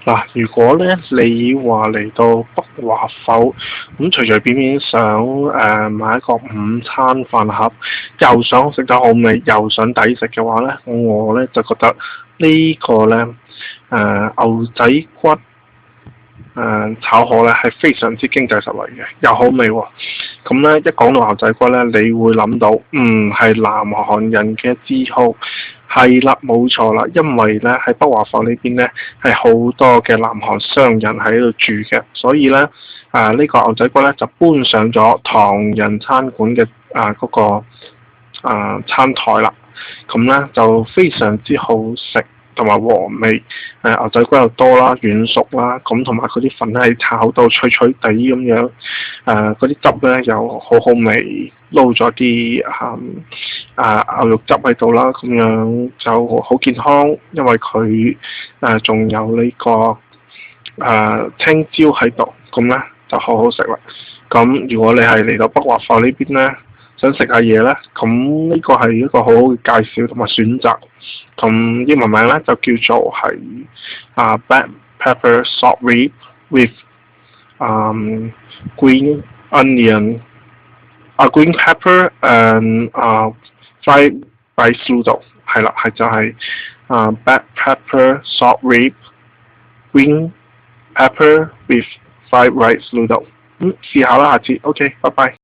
嗱，如果咧你話嚟到北華埠，咁隨隨便便想買一個午餐飯盒，又想食得好味，又想抵食嘅話咧，我咧就覺得呢個咧牛仔骨炒河咧係非常之經濟實惠嘅，又好味喎。咁咧一講到牛仔骨咧，你會諗到係南韓人嘅嗜好。係啦，冇錯啦，因為咧喺北華埠呢邊咧係好多嘅南韓商人喺度住嘅，所以咧呢個牛仔骨咧就搬上咗唐人餐館嘅嗰個餐台啦，咁咧就非常之好食同埋和味，牛仔骨又多啦，軟熟啦，咁同埋嗰啲粉係炒到脆脆地咁樣，嗰啲汁咧又好好味，撈咗啲牛肉汁喺度啦，咁樣就好健康，因為佢仲有呢個青椒喺度，咁咧就好好食啦。咁如果你係嚟到北華埠呢邊咧，想食下嘢咧，咁呢個係一個好好嘅介紹同埋選擇。咁英文名咧就叫做係black pepper salt rib with green onion green pepper and fried rice noodle 係啦，係就係black pepper salt rib green pepper with fried rice noodle。試下啦，下次 OK，拜拜。